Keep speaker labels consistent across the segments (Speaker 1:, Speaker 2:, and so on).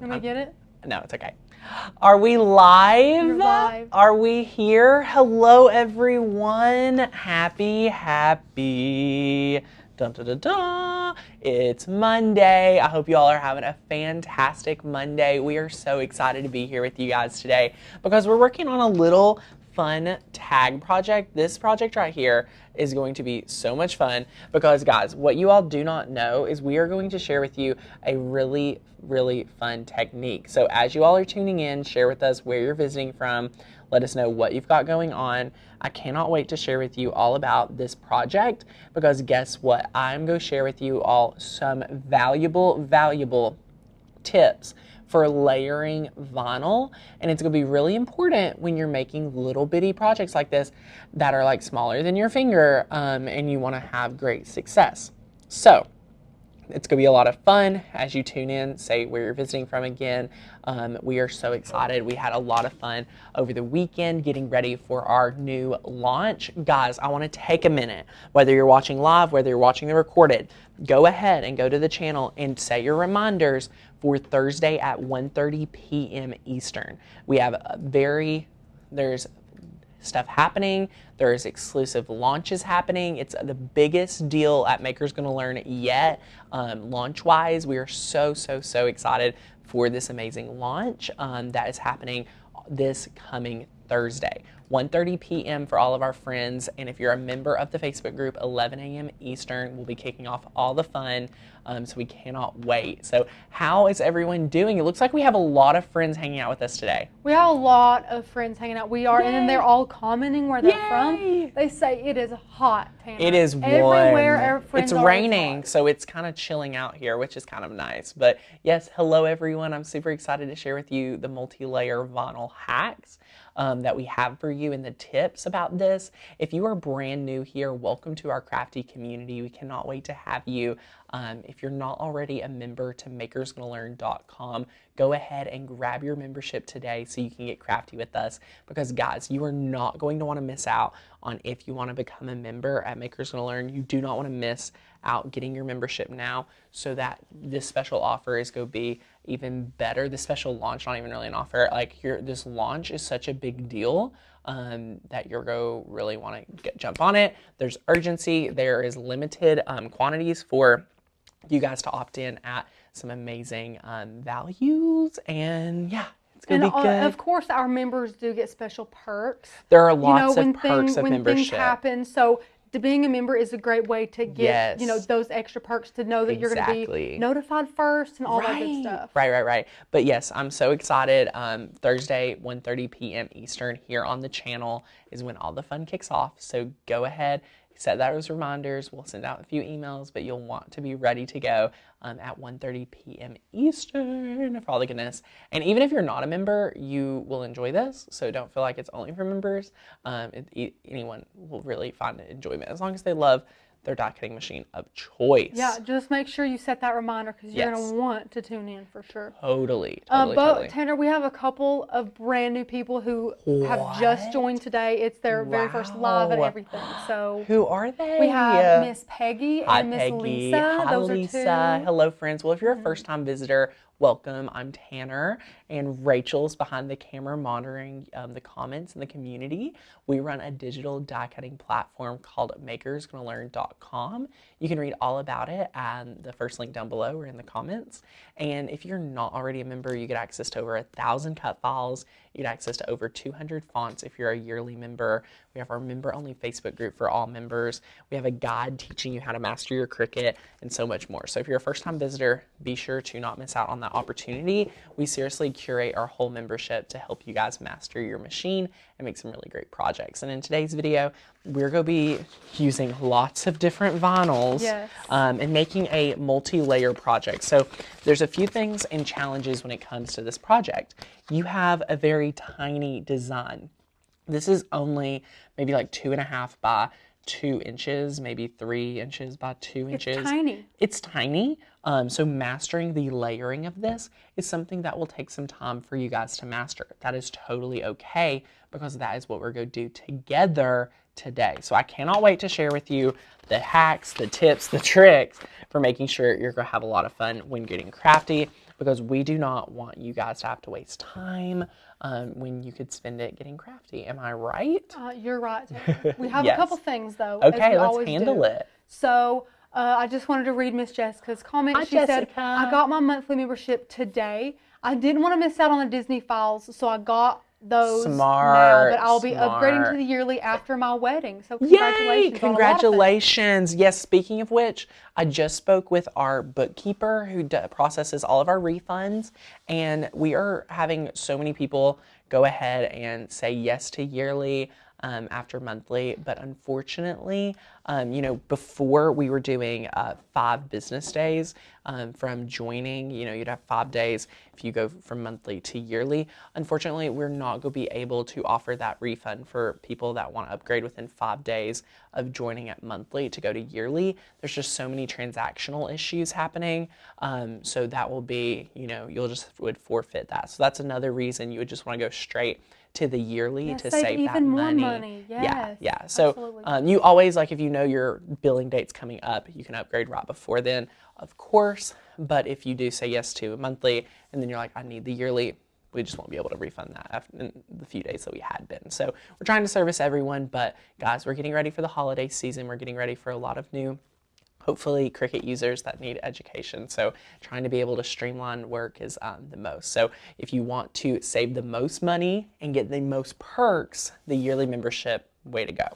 Speaker 1: sometimes.
Speaker 2: Let me get it.
Speaker 1: No, it's okay. Are we live?
Speaker 2: You're live.
Speaker 1: Are we here? Hello, everyone. Happy. Dun, dun, dun, dun. It's Monday. I hope you all are having a fantastic Monday. We are so excited to be here with you guys today because we're working on a little fun tag project. This project right here is going to be so much fun because, guys, what you all do not know is we are going to share with you a really fun technique. So as you all are tuning in, share with us where you're visiting from. Let us know what you've got going on. I cannot wait to share with you all about this project because guess what? I'm going to share with you all some valuable tips for layering vinyl, and it's going to be really important when you're making little bitty projects like this that are like smaller than your finger, and you want to have great success. So it's going to be a lot of fun as you tune in. Say where you're visiting from again. We are so excited. We had a lot of fun over the weekend getting ready for our new launch. Guys, I want to take a minute, whether you're watching live, whether you're watching the recorded, go ahead and go to the channel and set your reminders for Thursday at 1:30 p.m. Eastern. We have there's stuff happening. There's exclusive launches happening. It's the biggest deal at Makers Gonna Learn yet, launch-wise. We are so excited for this amazing launch that is happening this coming Thursday. 1:30 p.m. for all of our friends, and if you're a member of the Facebook group, 11 a.m. Eastern, we'll be kicking off all the fun, so we cannot wait. So how is everyone doing? It looks like we have a lot of friends hanging out with us today.
Speaker 2: We have a lot of friends hanging out. We are,
Speaker 1: Yay.
Speaker 2: and then they're all commenting where they're
Speaker 1: Yay.
Speaker 2: from. They say it is hot, Tanner.
Speaker 1: It is
Speaker 2: everywhere. Our friends
Speaker 1: It's
Speaker 2: are
Speaker 1: raining, so it's kind of chilling out here, which is kind of nice. But yes, hello everyone. I'm super excited to share with you the multi-layer vinyl hacks that we have for you and the tips about this. If you are brand new here, welcome to our crafty community. We cannot wait to have you. If you're not already a member to makersgonnalearn.com, go ahead and grab your membership today so you can get crafty with us, because guys, you are not going to want to miss out on if you want to become a member at Makers Gonna Learn. You do not want to miss out getting your membership now, so that this special offer is going to be even better. This special launch, not even really an offer, like this launch is such a big deal that you're going to really want to jump on it. There's urgency. There is limited quantities for you guys to opt in at some amazing values, and yeah, it's going to be good.
Speaker 2: Of course, our members do get special perks.
Speaker 1: There are lots of perks of
Speaker 2: when
Speaker 1: membership.
Speaker 2: Things happen, so being a member is a great way to get, those extra perks, to know that you're going to be notified first and all that good stuff.
Speaker 1: Right. But yes, I'm so excited. Thursday, 1:30 p.m. Eastern here on the channel is when all the fun kicks off. So go ahead, set those reminders. We'll send out a few emails, but you'll want to be ready to go at 1:30 p.m. Eastern for all the goodness. And even if you're not a member, you will enjoy this. So don't feel like it's only for members. Anyone will really find enjoyment as long as they love their die cutting machine of choice.
Speaker 2: Yeah, just make sure you set that reminder, because you're going to want to tune in for sure.
Speaker 1: Totally.
Speaker 2: But Tanner, we have a couple of brand new people who have just joined today. It's their very first live and everything. So
Speaker 1: who are they?
Speaker 2: We have Miss Peggy and Miss
Speaker 1: Peggy.
Speaker 2: Lisa.
Speaker 1: Hi,
Speaker 2: Those
Speaker 1: Lisa.
Speaker 2: are two.
Speaker 1: Hello, friends. Well, if you're a first-time visitor, welcome. I'm Tanner, and Rachel's behind the camera monitoring the comments in the community. We run a digital die cutting platform called makersgonnalearn.com. You can read all about it at the first link down below or in the comments. And if you're not already a member, you get access to over 1,000 cut files. You get access to over 200 fonts if you're a yearly member. We have our member-only Facebook group for all members. We have a guide teaching you how to master your Cricut and so much more. So if you're a first-time visitor, be sure to not miss out on that opportunity. We seriously curate our whole membership to help you guys master your machine and make some really great projects. And in today's video, we're going to be using lots of different vinyls and making a multi-layer project. So there's a few things and challenges when it comes to this project. You have a very tiny design. This is only maybe like 2.5 by 2 inches, maybe 3 inches by 2 inches.
Speaker 2: It's tiny.
Speaker 1: It's tiny. So mastering the layering of this is something that will take some time for you guys to master. That is totally okay, because that is what we're going to do together today. So I cannot wait to share with you the hacks, the tips, the tricks for making sure you're going to have a lot of fun when getting crafty. because we do not want you guys to have to waste time when you could spend it getting crafty. Am I right?
Speaker 2: You're right, Tanner. We have a couple things, though.
Speaker 1: Okay, let's handle it.
Speaker 2: So I just wanted to read Miss Jessica's comment. She said, I got my monthly membership today. I didn't want to miss out on the Disney files, so I got those now, but I'll be upgrading to the yearly after my wedding. So congratulations.
Speaker 1: Yay! Congratulations. Yes, speaking of which, I just spoke with our bookkeeper who processes all of our refunds, and we are having so many people go ahead and say yes to yearly after monthly, but unfortunately, before we were doing 5 business days from joining, you'd have 5 days if you go from monthly to yearly. Unfortunately, we're not going to be able to offer that refund for people that want to upgrade within 5 days of joining at monthly to go to yearly. There's just so many transactional issues happening. So that will be, you'll just would forfeit that. So that's another reason you would just want to go straight to the yearly to save
Speaker 2: even
Speaker 1: that
Speaker 2: more money. Yes,
Speaker 1: yeah. So you always, if you know your billing date's coming up, you can upgrade right before then, of course. But if you do say yes to a monthly and then you're like, I need the yearly, we just won't be able to refund that in the few days that we had been. So we're trying to service everyone, but guys, we're getting ready for the holiday season. We're getting ready for a lot of new, hopefully, Cricut users that need education. So trying to be able to streamline work is the most. So if you want to save the most money and get the most perks, the yearly membership, way to go.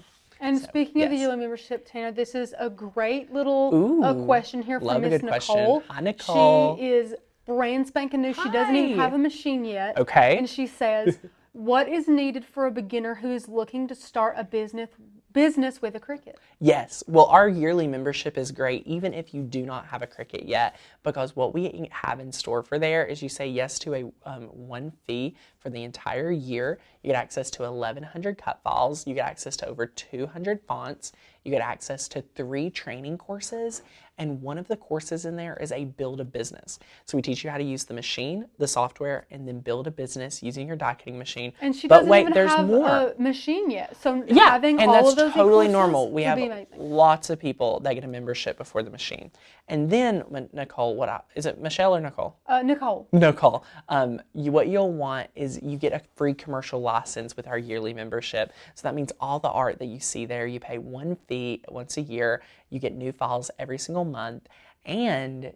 Speaker 2: And speaking of the yearly membership, Tanner, this is a great little question here from Miss Nicole.
Speaker 1: Hi, Nicole.
Speaker 2: She is brand spanking new. She doesn't even have a machine yet.
Speaker 1: Okay.
Speaker 2: And she says, what is needed for a beginner who is looking to start a business with a Cricut?
Speaker 1: Yes. Well, our yearly membership is great, even if you do not have a Cricut yet, because what we have in store for there is you say yes to a one fee for the entire year. You get access to 1,100 cut files. You get access to over 200 fonts. You get access to 3 training courses, and one of the courses in there is a build a business. So we teach you how to use the machine, the software, and then build a business using your die cutting machine.
Speaker 2: And she doesn't even have a machine yet. So having all of those
Speaker 1: totally normal. We have lots of people that get a membership before the machine. And then, Nicole, is it Michelle or Nicole?
Speaker 2: Nicole.
Speaker 1: Nicole. What you'll want is you get a free commercial license with our yearly membership. So that means all the art that you see there, you pay one fee once a year. You get new files every single month, and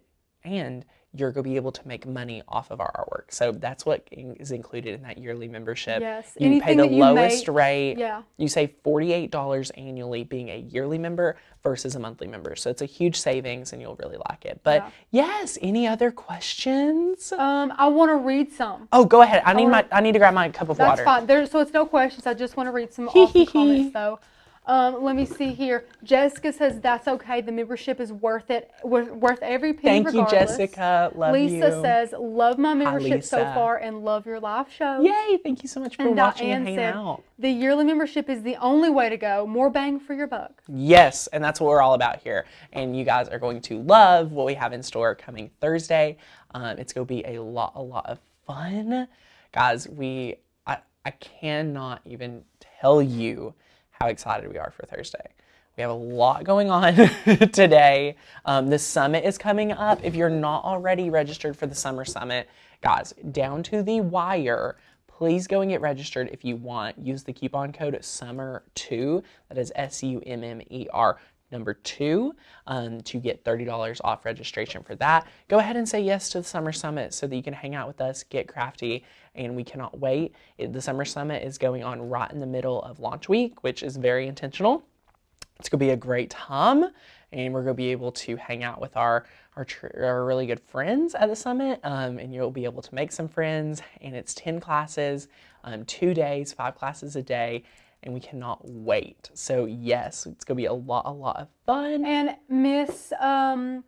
Speaker 1: you're going to be able to make money off of our artwork. So that's what is included in that yearly membership.
Speaker 2: Yes.
Speaker 1: You pay the lowest rate. Yeah. You save $48 annually being a yearly member versus a monthly member. So it's a huge savings, and you'll really like it. But yes, any other questions?
Speaker 2: I want to read some.
Speaker 1: Oh, go ahead. I need to grab my cup of water.
Speaker 2: That's fine. So it's no questions. I just want to read some awesome comments though. Let me see here. Jessica says that's okay. The membership is worth it. Worth every penny.
Speaker 1: Thank you, Jessica. Love you.
Speaker 2: Lisa says love my membership so far and love your live shows.
Speaker 1: Yay! Thank you so much for watching and hanging out.
Speaker 2: The yearly membership is the only way to go. More bang for your buck.
Speaker 1: Yes, and that's what we're all about here. And you guys are going to love what we have in store coming Thursday. It's going to be a lot of fun, guys. I cannot even tell you how excited we are for Thursday. We have a lot going on today. The summit is coming up. If you're not already registered for the summer summit, guys, down to the wire, please go and get registered if you want. Use the coupon code SUMMER2, that is SUMMER number 2, to get $30 off registration for that. Go ahead and say yes to the Summer Summit so that you can hang out with us, get crafty, and we cannot wait. The Summer Summit is going on right in the middle of launch week, which is very intentional. It's going to be a great time, and we're going to be able to hang out with our really good friends at the summit, and you'll be able to make some friends, and it's 10 classes, 2 days, 5 classes a day, and we cannot wait. So yes, it's gonna be a lot of fun.
Speaker 2: And Miss, let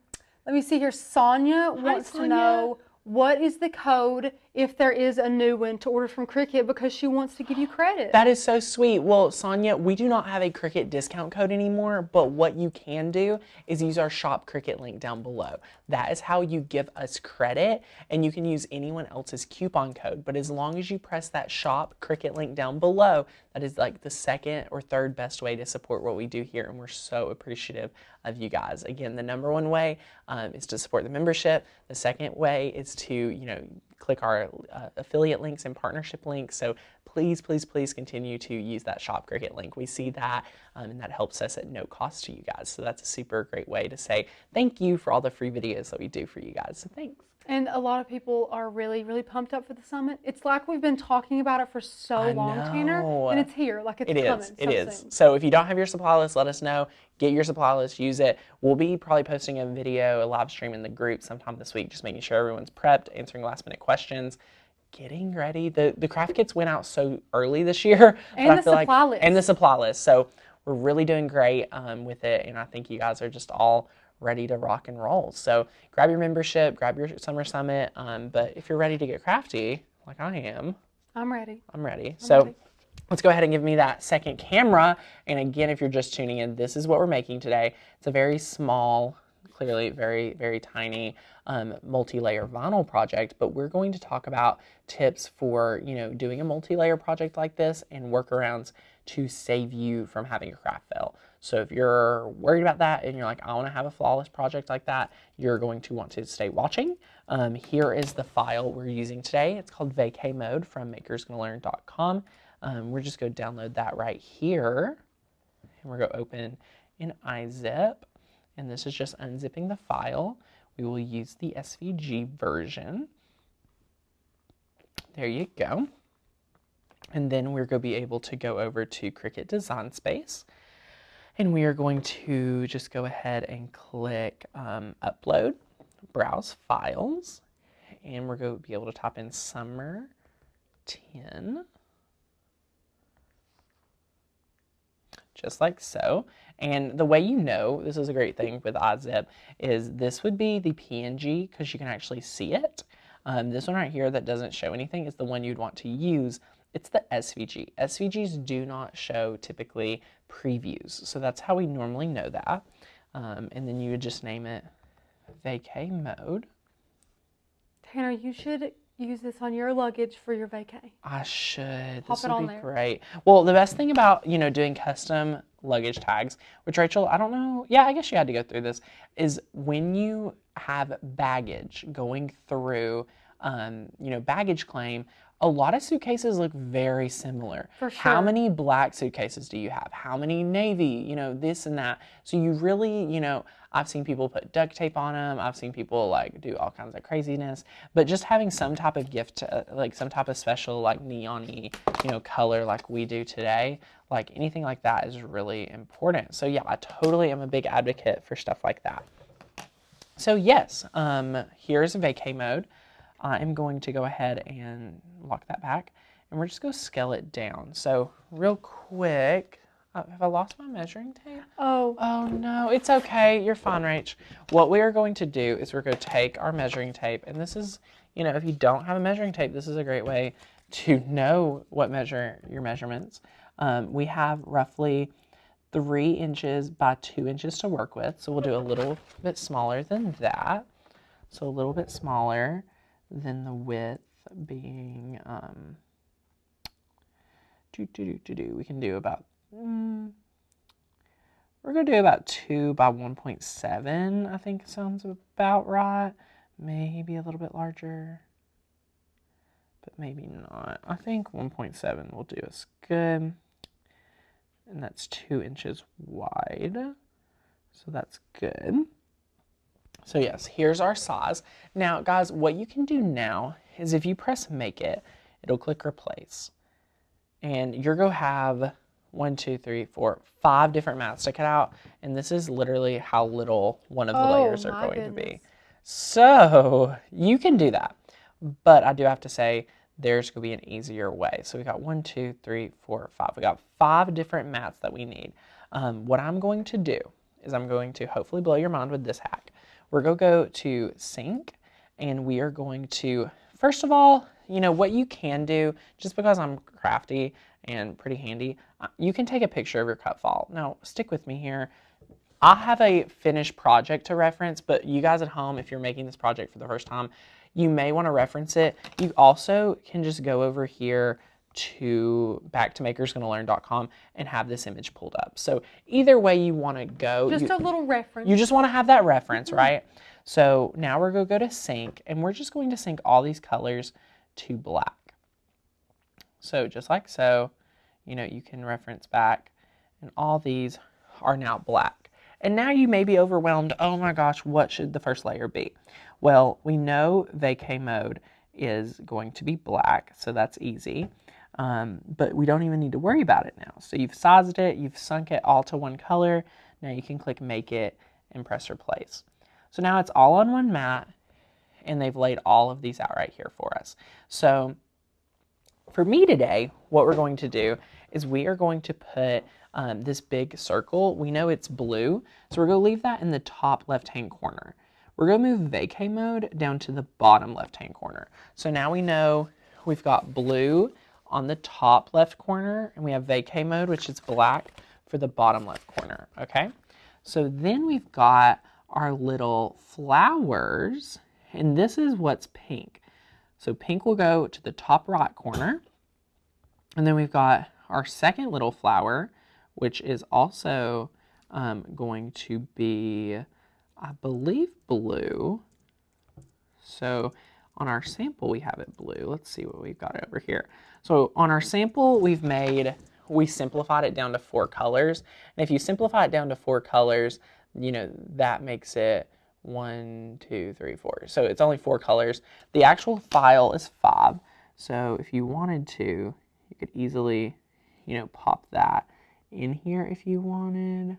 Speaker 2: me see here, Sonia wants to know, what is the code if there is a new one to order from Cricut, because she wants to give you credit?
Speaker 1: That is so sweet. Well, Sonia, we do not have a Cricut discount code anymore, but what you can do is use our Shop Cricut link down below. That is how you give us credit, and you can use anyone else's coupon code. But as long as you press that Shop Cricut link down below, that is like the second or third best way to support what we do here, and we're so appreciative of you guys. Again, the number one way is to support the membership. The second way is to, click our affiliate links and partnership links. So please, please, please continue to use that Shop Cricut link. We see that, and that helps us at no cost to you guys. So that's a super great way to say thank you for all the free videos that we do for you guys. So thanks.
Speaker 2: And a lot of people are really, really pumped up for the summit. It's like we've been talking about it for so long, Tanner, and it's here. Like it's coming.
Speaker 1: It is. So if you don't have your supply list, let us know. Get your supply list, use it. We'll be probably posting a video, a live stream in the group sometime this week, just making sure everyone's prepped, answering last minute questions, getting ready. The craft kits went out so early this year.
Speaker 2: And the supply list.
Speaker 1: And the supply list. So we're really doing great with it, and I think you guys are just all ready to rock and roll. So grab your membership, grab your summer summit. But if you're ready to get crafty, like I am,
Speaker 2: I'm ready.
Speaker 1: Let's go ahead and give me that second camera. And again, if you're just tuning in, this is what we're making today. It's a very small, clearly very, very tiny multi-layer vinyl project, but we're going to talk about tips for, doing a multi-layer project like this and workarounds to save you from having a craft fail. So if you're worried about that and you're like, I want to have a flawless project like that, you're going to want to stay watching. Here is the file we're using today. It's called Vacay Mode from makersgonnalearn.com. We're just going to download that right here. And we're going to open in iZip. And this is just unzipping the file. We will use the SVG version. There you go. And then we're going to be able to go over to Cricut Design Space. And we are going to just go ahead and click Upload, Browse Files. And we're going to be able to type in Summer 10. Just like so. And the way this is a great thing with iZip, is this would be the PNG because you can actually see it. This one right here that doesn't show anything is the one you'd want to use. It's the SVG. SVGs do not show typically previews. So that's how we normally know that. And then you would just name it Vacay Mode.
Speaker 2: Tanner, you should use this on your luggage for your vacay.
Speaker 1: I should.
Speaker 2: Pop it on there.
Speaker 1: Great. Well, the best thing about, doing custom luggage tags, which Rachel, I don't know, yeah, I guess you had to go through this, is when you have baggage going through, baggage claim, a lot of suitcases look very similar.
Speaker 2: For sure.
Speaker 1: How many black suitcases do you have? How many navy? This and that. So you really, I've seen people put duct tape on them. I've seen people do all kinds of craziness. But just having some type of gift, some type of special neon-y, color like we do today, anything like that is really important. So yeah, I totally am a big advocate for stuff like that. So yes, here's Vacay Mode. I'm going to go ahead and lock that back, and we're just going to scale it down. So real quick, have I lost my measuring tape? Oh no, it's okay. You're fine, Rach. What we are going to do is we're going to take our measuring tape, and this is, if you don't have a measuring tape, this is a great way to know what your measurements. We have roughly 3 inches by 2 inches to work with, so we'll do a little bit smaller than that. So a little bit smaller than the width being, we can do about, we're going to do about 2 by 1.7, I think sounds about right. Maybe a little bit larger, but maybe not. I think 1.7 will do us good. And that's 2 inches wide, so that's good. So yes, here's our size. Now, guys, what you can do now is if you press Make It, it'll click Replace. And you're going to have 5 different mats to cut out. And this is literally how little one of the layers are going to be. So you can do that. But I do have to say, there's going to be an easier way. So we got 1, 2, 3, 4, 5. We got 5 different mats that we need. What I'm going to do is I'm going to hopefully blow your mind with this hack. We're going to go to Sync, and we are going to, first of all, what you can do, just because I'm crafty and pretty handy, you can take a picture of your cut file. Now, stick with me here. I have a finished project to reference, but you guys at home, if you're making this project for the first time, you may want to reference it. You also can just go over here back to makersgonnalearn.com and have this image pulled up. So either way you want to go.
Speaker 2: Just a little reference.
Speaker 1: You just want to have that reference, right? So now we're going to go to sync, and we're just going to sync all these colors to black. So just like so, you can reference back, and all these are now black. And now you may be overwhelmed. Oh my gosh, what should the first layer be? Well, we know vacay mode is going to be black, so that's easy. But we don't even need to worry about it now. So you've sized it, you've sunk it all to one color. Now you can click make it and press replace. So now it's all on one mat, and they've laid all of these out right here for us. So for me today, what we're going to do is we are going to put this big circle. We know it's blue, so we're going to leave that in the top left-hand corner. We're going to move vacay mode down to the bottom left-hand corner. So now we know we've got blue on the top left corner, and we have vacay mode, which is black, for the bottom left corner, okay? So then we've got our little flowers, and this is what's pink. So pink will go to the top right corner, and then we've got our second little flower, which is also going to be, I believe, blue. So on our sample, we have it blue. Let's see what we've got over here. So on our sample, we simplified it down to 4 colors. And if you simplify it down to 4 colors, that makes it 1, 2, 3, 4. So it's only 4 colors. The actual file is 5. So if you wanted to, you could easily, pop that in here if you wanted.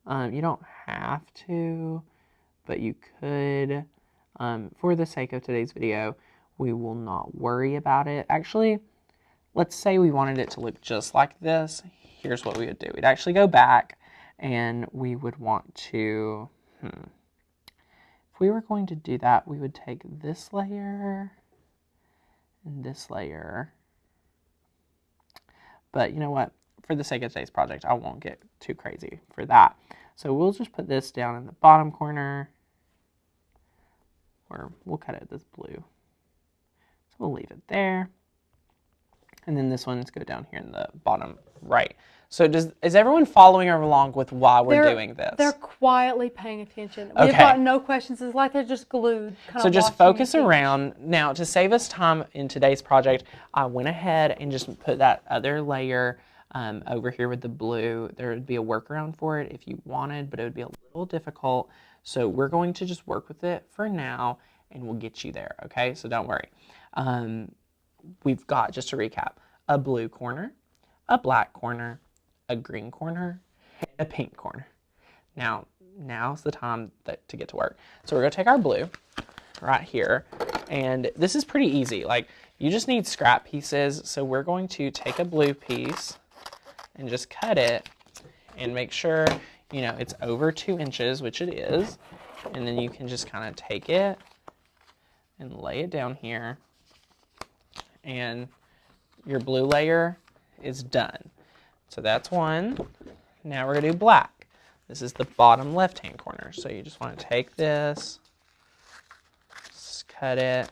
Speaker 1: You don't have to, but you could. For the sake of today's video, we will not worry about it. Actually, let's say we wanted it to look just like this. Here's what we would do. We'd actually go back, and we would want to, if we were going to do that, we would take this layer and this layer. But you know what? For the sake of today's project, I won't get too crazy for that. So we'll just put this down in the bottom corner, or we'll cut it this blue. So we'll leave it there. And then this one's go down here in the bottom right. So is everyone following along with why we're doing this?
Speaker 2: They're quietly paying attention. We've got no questions. It's like they're just glued.
Speaker 1: So just focus around. Now, to save us time in today's project, I went ahead and just put that other layer over here with the blue. There would be a workaround for it if you wanted, but it would be a little difficult. So we're going to just work with it for now, and we'll get you there, okay? So don't worry. We've got, just to recap, a blue corner, a black corner, a green corner, and a pink corner. Now's the time to get to work. So we're going to take our blue right here, and this is pretty easy. Like, you just need scrap pieces. So we're going to take a blue piece and just cut it and make sure, it's over 2 inches, which it is. And then you can just kind of take it and lay it down here, and your blue layer is done. So that's one. Now we're going to do black. This is the bottom left-hand corner. So you just want to take this, just cut it.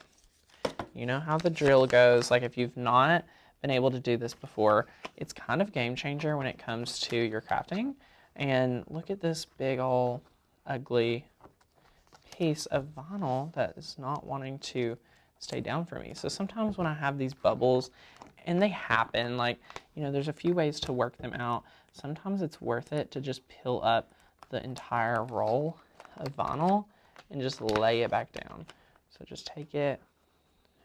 Speaker 1: You know how the drill goes. Like, if you've not been able to do this before, it's kind of game changer when it comes to your crafting. And look at this big old ugly piece of vinyl that is not wanting to stay down for me. So sometimes when I have these bubbles, and they happen, like, there's a few ways to work them out. Sometimes it's worth it to just peel up the entire roll of vinyl and just lay it back down. So just take it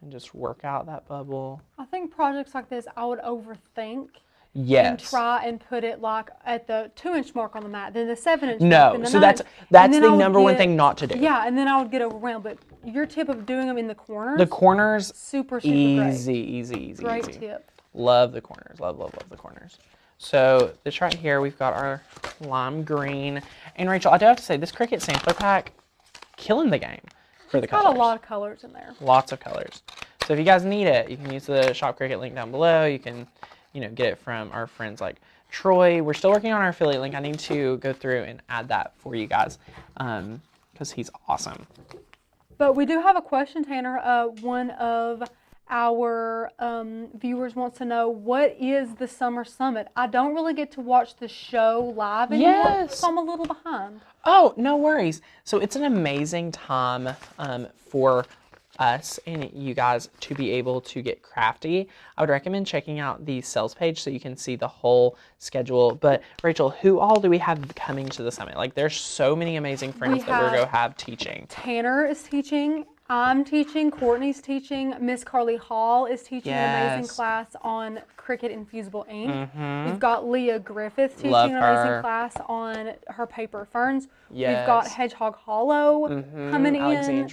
Speaker 1: and just work out that bubble. I
Speaker 2: think projects like this, I would overthink.
Speaker 1: Yes.
Speaker 2: And try and put it like at the 2-inch mark on the mat, then the 7-inch
Speaker 1: mark. No, so that's the number one thing not to do.
Speaker 2: Yeah, and then I would get overwhelmed. But your tip of doing them in the corners.
Speaker 1: The corners.
Speaker 2: Super
Speaker 1: easy.
Speaker 2: Great tip.
Speaker 1: Love the corners. Love the corners. So this right here, we've got our lime green. And Rachel, I do have to say, this Cricut sampler pack, killing the game for the colors.
Speaker 2: Got a lot of colors in there.
Speaker 1: Lots of colors. So if you guys need it, you can use the Shop Cricut link down below. You can, get it from our friends like Troy. We're still working on our affiliate link. I need to go through and add that for you guys because he's awesome.
Speaker 2: But we do have a question, Tanner. One of our viewers wants to know, what is the Summer Summit? I don't really get to watch the show live anymore, so I'm a little behind.
Speaker 1: Oh, no worries. So it's an amazing time for us and you guys to be able to get crafty. I would recommend checking out the sales page so you can see the whole schedule. But Rachel, who all do we have coming to the summit? Like, there's so many amazing friends that we're going to have teaching.
Speaker 2: Tanner is teaching. I'm teaching. Courtney's teaching. Miss Carly Hall is teaching an amazing class on Cricut Infusible ink. We've got Leah Griffith teaching an amazing class on her paper ferns. We've got Hedgehog Hollow coming in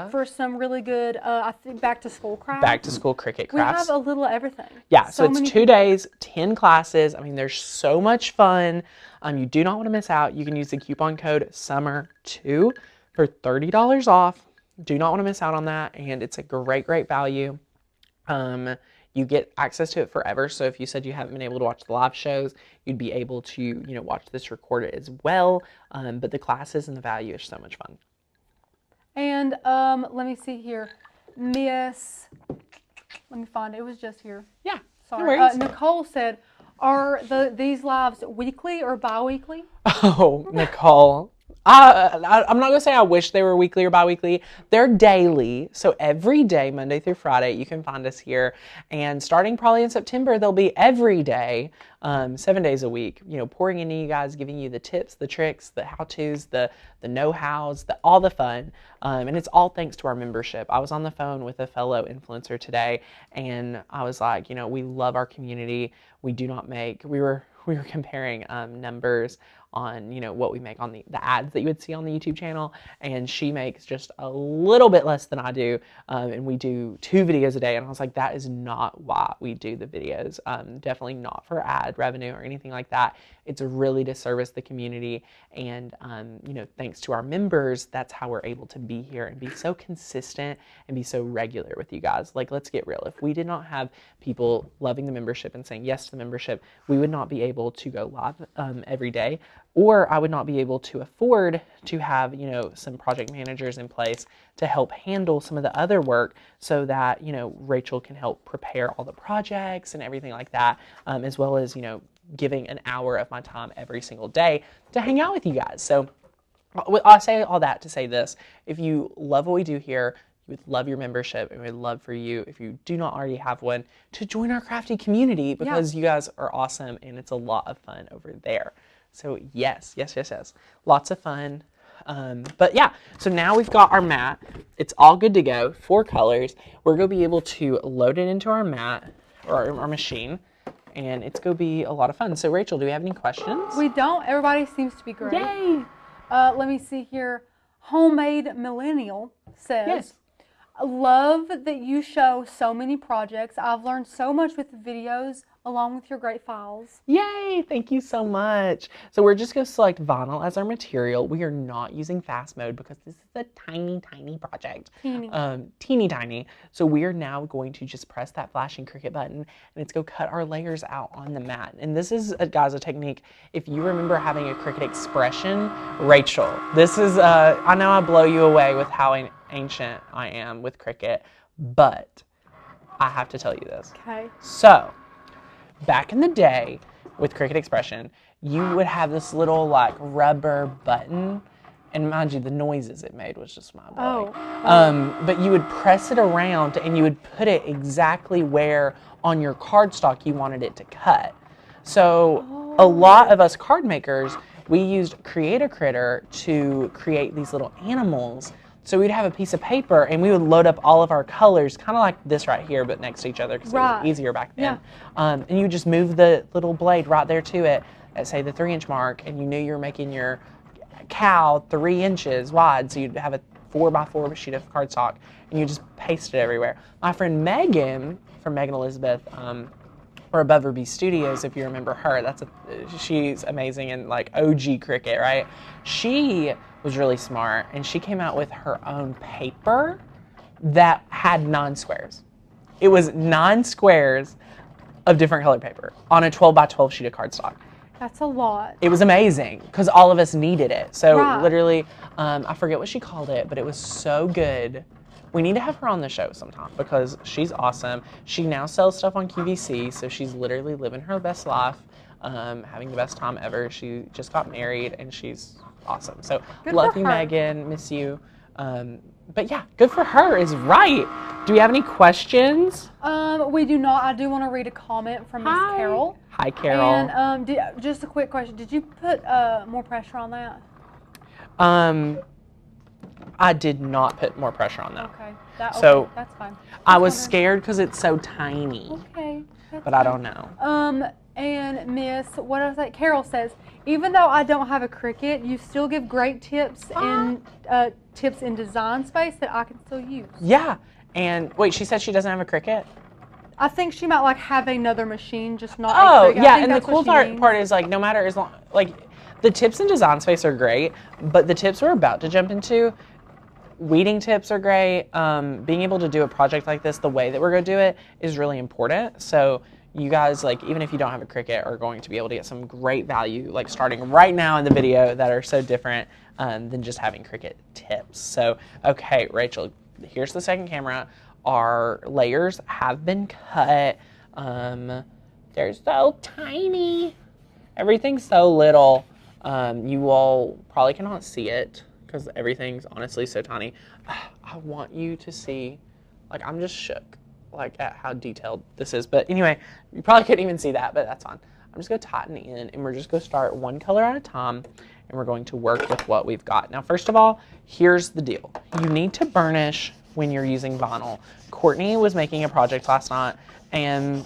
Speaker 2: for some really good, I think, back to school crafts.
Speaker 1: Back to school Cricut crafts.
Speaker 2: We have a little everything.
Speaker 1: Yeah, so it's 2 days, 10 classes. I mean, there's so much fun. You do not want to miss out. You can use the coupon code SUMMER2 for $30 off. Do not want to miss out on that, and it's a great, great value. You get access to it forever, so if you said you haven't been able to watch the live shows, you'd be able to, you know, watch this recorded as well, but the classes and the value is so much fun.
Speaker 2: And let me see here. Let me find it. It was just here.
Speaker 1: Yeah,
Speaker 2: sorry. Nicole said, are these lives weekly or bi-weekly?
Speaker 1: Oh, Nicole. I'm not going to say I wish they were weekly or bi-weekly. They're daily. So every day, Monday through Friday, you can find us here. And starting probably in September, they'll be every day, 7 days a week, you know, pouring into you guys, giving you the tips, the tricks, the how-tos, the know-hows, all the fun. And it's all thanks to our membership. I was on the phone with a fellow influencer today, and I was like, you know, we love our community. We do not make, we were comparing numbers on, you know, what we make on the ads that you would see on the YouTube channel, and she makes just a little bit less than I do, and we do 2 videos a day, and I was like, that is not why we do the videos. Definitely not for ad revenue or anything like that. It's really to service the community, and you know, thanks to our members, that's how we're able to be here and be so consistent and be so regular with you guys. Like, let's get real. If we did not have people loving the membership and saying yes to the membership, we would not be able to go live every day, or I would not be able to afford to have, you know, some project managers in place to help handle some of the other work so that, you know, Rachel can help prepare all the projects and everything like that, as well as, you know, giving an hour of my time every single day to hang out with you guys. So I'll say all that to say this: if you love what we do here, we would love your membership, and we'd love for you, if you do not already have one, to join our crafty community, because you guys are awesome and it's a lot of fun over there. So yes, lots of fun. But yeah, so now we've got our mat. It's all good to go, 4 colors. We're going to be able to load it into our mat, or our machine, and it's going to be a lot of fun. So Rachel, do we have any questions?
Speaker 2: We don't. Everybody seems to be great.
Speaker 1: Yay!
Speaker 2: Let me see here. Homemade Millennial says, I love that you show so many projects. I've learned so much with the videos along with your great files.
Speaker 1: Yay! Thank you so much. So we're just going to select vinyl as our material. We are not using fast mode because this is a tiny, tiny project. Teeny tiny. So we are now going to just press that flashing Cricut button, and it's going to cut our layers out on the mat. And this is, guys, a technique. If you remember having a Cricut expression, Rachel, this is, I know I blow you away with how ancient I am with Cricut, but I have to tell you this.
Speaker 2: Okay.
Speaker 1: So, back in the day with Cricut Expression, you would have this little like rubber button, and mind you, the noises it made was just mind-blowing. But you would press it around and you would put it exactly where on your cardstock you wanted it to cut. So a lot of us card makers, we used Create a Critter to create these little animals. So we'd have a piece of paper and we would load up all of our colors, kind of like this right here, but next to each other because it was easier back then. And you just move the little blade right there to it at, say, the 3-inch mark, and you knew you were making your cow 3 inches wide, so you'd have a 4x4 sheet of cardstock, and you just paste it everywhere. My friend Megan from Megan Elizabeth, or Above Her Bee Studios, if you remember her, she's amazing and like OG Cricut, right? She was really smart, and she came out with her own paper that had 9 squares. It was 9 squares of different colored paper on a 12x12 sheet of cardstock.
Speaker 2: That's a lot.
Speaker 1: It was amazing because all of us needed it. So literally, I forget what she called it, but it was so good. We need to have her on the show sometime because she's awesome. She now sells stuff on QVC, so she's literally living her best life, having the best time ever. She just got married, and she's awesome. So love you, Megan. Miss you. But yeah, good for her is right. Do we have any questions?
Speaker 2: We do not. I do want to read a comment from Miss Carol.
Speaker 1: Hi, Carol.
Speaker 2: And just a quick question. Did you put more pressure on that?
Speaker 1: I did not put more pressure on that.
Speaker 2: Okay. That's fine.
Speaker 1: I was scared because it's so tiny.
Speaker 2: Okay.
Speaker 1: But fine. I don't know.
Speaker 2: And Miss, what I was like, Carol says, even though I don't have a Cricut, you still give great tips in design space that I can still use.
Speaker 1: Yeah. And wait, she said she doesn't have a Cricut?
Speaker 2: I think she might like have another machine, just not
Speaker 1: a Cricut. Yeah, and the cool part is like no matter as long like the tips in design space are great, but the tips we're about to jump into, weeding tips are great. Being able to do a project like this the way that we're going to do it is really important. So you guys, like, even if you don't have a Cricut, are going to be able to get some great value, like starting right now in the video, that are so different than just having Cricut tips. So, okay, Rachel, here's the second camera. Our layers have been cut. They're so tiny. Everything's so little. You all probably cannot see it because everything's honestly so tiny. I want you to see, like, I'm just shook, like, at how detailed this is. But anyway, you probably couldn't even see that, but that's fine. I'm just going to tighten in, and we're just going to start one color at a time, and we're going to work with what we've got. Now, first of all, here's the deal. You need to burnish when you're using vinyl. Courtney was making a project last night, and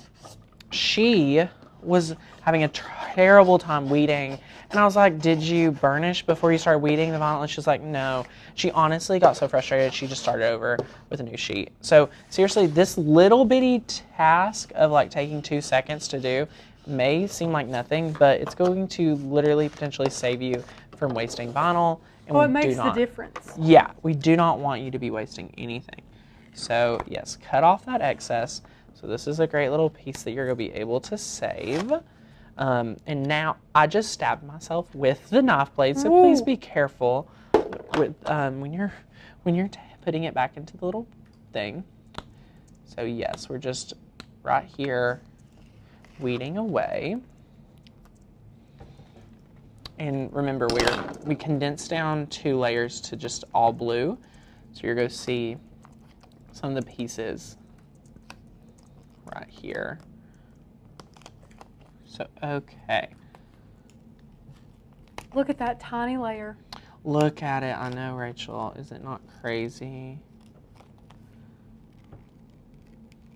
Speaker 1: she was having a terrible time weeding. And I was like, did you burnish before you started weeding the vinyl? And she's like, no. She honestly got so frustrated, she just started over with a new sheet. So seriously, this little bitty task of like taking 2 seconds to do may seem like nothing, but it's going to literally potentially save you from wasting vinyl. And
Speaker 2: it makes the difference.
Speaker 1: Yeah, we do not want you to be wasting anything. So yes, cut off that excess. So this is a great little piece that you're going to be able to save. And now I just stabbed myself with the knife blade, so please be careful with when you're putting it back into the little thing. So yes, we're just right here weeding away. And remember, we condensed down 2 layers to just all blue, so you're going to see some of the pieces right here. So, okay.
Speaker 2: Look at that tiny layer.
Speaker 1: Look at it. I know, Rachel. Is it not crazy?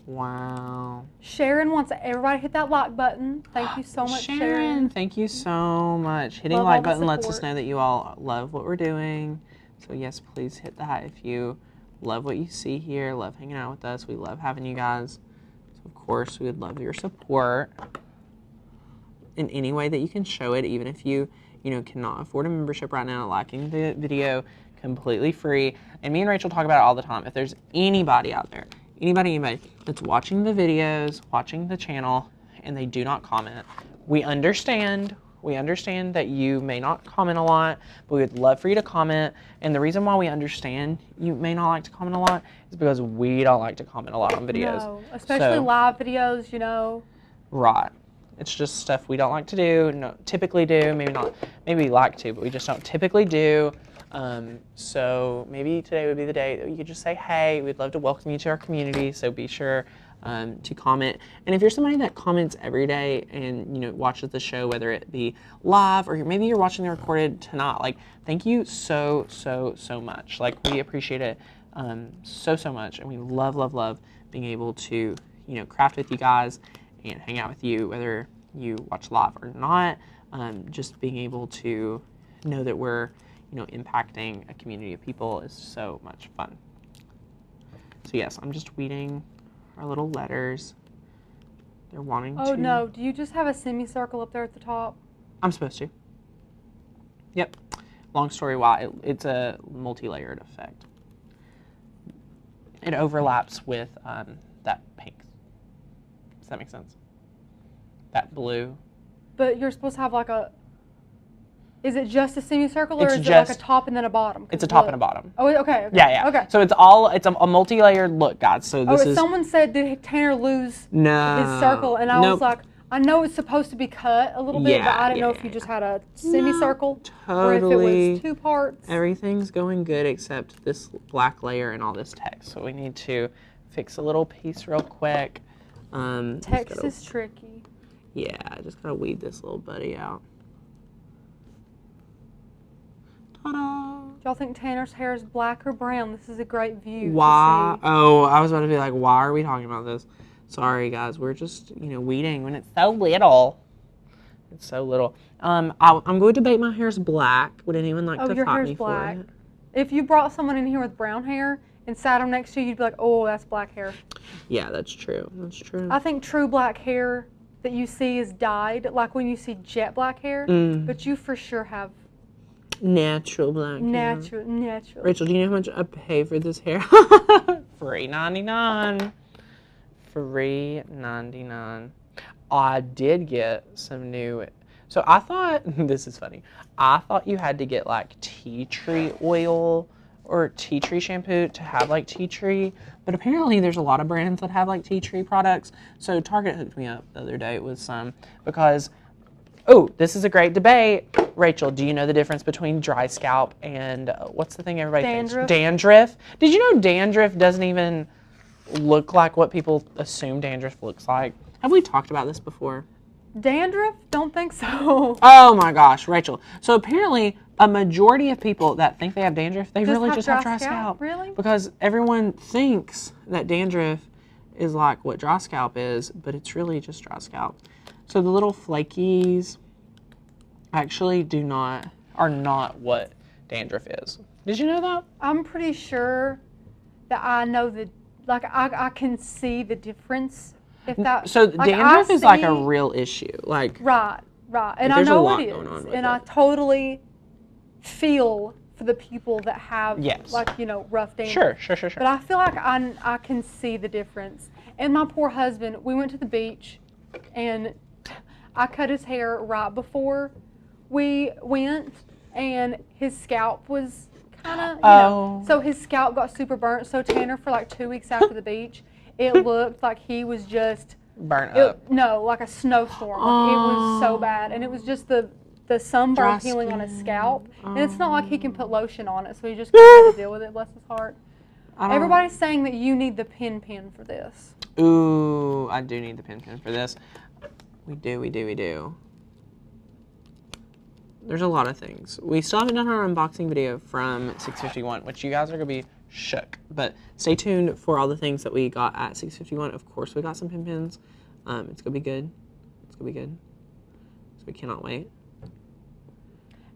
Speaker 1: Wow.
Speaker 2: Sharon wants everybody to hit that like button. Thank you so much, Sharon.
Speaker 1: Thank you so much. Hitting the like button lets us know that you all love what we're doing. So, yes, please hit that if you love what you see here, love hanging out with us. We love having you guys. So, of course, we would love your support in any way that you can show it, even if you cannot afford a membership right now. Liking the video, completely free. And me and Rachel talk about it all the time. If there's anybody out there, anybody that's watching the videos, watching the channel, and they do not comment, we understand. We understand that you may not comment a lot, but we would love for you to comment. And the reason why we understand you may not like to comment a lot is because we don't like to comment a lot on videos.
Speaker 2: No, especially live videos,
Speaker 1: Right. It's just stuff we don't like to do, typically do, maybe we like to, but we just don't typically do. So maybe today would be the day that you could just say, hey, we'd love to welcome you to our community, so be sure to comment. And if you're somebody that comments every day and watches the show, whether it be live or maybe you're watching the recorded tonight, like, thank you so much. Like, we appreciate it so much, and we love being able to craft with you guys and hang out with you, whether you watch live or not. Just being able to know that we're impacting a community of people is so much fun. So yes, I'm just weeding our little letters. They're wanting to...
Speaker 2: Oh no, do you just have a semicircle up there at the top?
Speaker 1: I'm supposed to. Yep. Long story why, it's a multi-layered effect. It overlaps with that pink. Does that make sense? That blue.
Speaker 2: But you're supposed to have like a... Is it just a semicircle, or is it like a top and then a bottom?
Speaker 1: It's a top and a bottom.
Speaker 2: Oh, okay.
Speaker 1: Yeah.
Speaker 2: Okay.
Speaker 1: So it's a multi-layered look, guys. So this is.
Speaker 2: Someone said, did Tanner lose his circle? And I was like, I know it's supposed to be cut a little bit, but I didn't know if you just had a semicircle or if it was 2 parts.
Speaker 1: Everything's going good except this black layer and all this text. So we need to fix a little piece real quick.
Speaker 2: Text is tricky.
Speaker 1: Yeah, I just gotta weed this little buddy out. Ta-da!
Speaker 2: Do y'all think Tanner's hair is black or brown? This is a great view.
Speaker 1: Why? Oh, I was about to be like, why are we talking about this? Sorry, guys. We're just, weeding when it's so little. It's so little. I'm going to debate my hair's black. Would anyone like to fight me for it?
Speaker 2: If you brought someone in here with brown hair and sat them next to you, you'd be like, oh, that's black hair.
Speaker 1: Yeah, that's true. That's true.
Speaker 2: I think true black hair that you see is dyed, like when you see jet black hair, but you for sure have
Speaker 1: natural black hair.
Speaker 2: Natural.
Speaker 1: Rachel, do you know how much I pay for this hair? $3.99. $3.99. I did get some new. So I thought, this is funny. I thought you had to get like tea tree oil or tea tree shampoo to have like tea tree, but apparently there's a lot of brands that have like tea tree products. So Target hooked me up the other day with some because, oh, this is a great debate. Rachel, do you know the difference between dry scalp and what's the thing everybody thinks? Dandruff. Did you know dandruff doesn't even look like what people assume dandruff looks like? Have we talked about this before?
Speaker 2: Dandruff? Don't think so.
Speaker 1: Oh my gosh, Rachel. So apparently a majority of people that think they have dandruff, they really just have dry scalp.
Speaker 2: Really?
Speaker 1: Because everyone thinks that dandruff is like what dry scalp is, but it's really just dry scalp. So the little flakies actually are not what dandruff is. Did you know that?
Speaker 2: I'm pretty sure that I know I can see the difference.
Speaker 1: So dandruff is like a real issue. Like
Speaker 2: right. And I know it is. And I totally feel for the people that have rough dandruff.
Speaker 1: Sure.
Speaker 2: But I feel like I can see the difference. And my poor husband, we went to the beach and I cut his hair right before we went, and his scalp was kind of, so his scalp got super burnt. So Tanner, for like 2 weeks after the beach, it looked like he was just
Speaker 1: burnt up.
Speaker 2: No, like a snowstorm. Like, it was so bad, and it was just the sunburn peeling on his scalp. And it's not like he can put lotion on it, so he just can't deal with it. Bless his heart. Everybody's saying that you need the pin for this.
Speaker 1: Ooh, I do need the pin for this. We do. There's a lot of things. We still haven't done our unboxing video from 651, which you guys are going to be shook. But stay tuned for all the things that we got at 651. Of course, we got some pins. It's going to be good. So we cannot wait.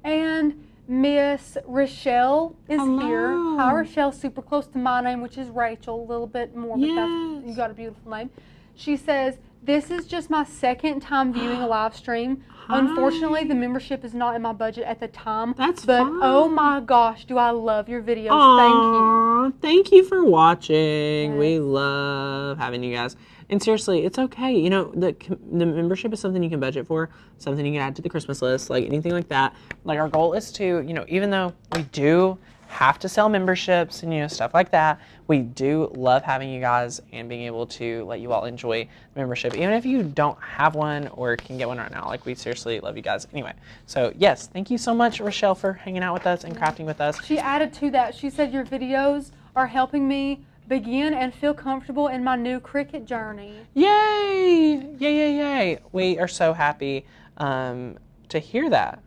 Speaker 1: And
Speaker 2: Miss Rochelle is here. Hi, Rochelle, super close to my name, which is Rachel, a little bit more, but you got a beautiful name. She says, this is just my second time viewing a live stream. Unfortunately, the membership is not in my budget at the time.
Speaker 1: But
Speaker 2: fine. Oh my gosh, do I love your videos. Aww,
Speaker 1: thank you for watching. Yes. We love having you guys. And seriously, it's okay. You know, the membership is something you can budget for, something you can add to the Christmas list, like anything like that. Like our goal is to, even though we do have to sell memberships and, stuff like that, we do love having you guys and being able to let you all enjoy the membership. Even if you don't have one or can get one right now, like we seriously love you guys anyway. So yes, thank you so much, Rochelle, for hanging out with us and crafting with us.
Speaker 2: She added to that, she said, your videos are helping me begin and feel comfortable in my new Cricut journey.
Speaker 1: Yay! We are so happy to hear that.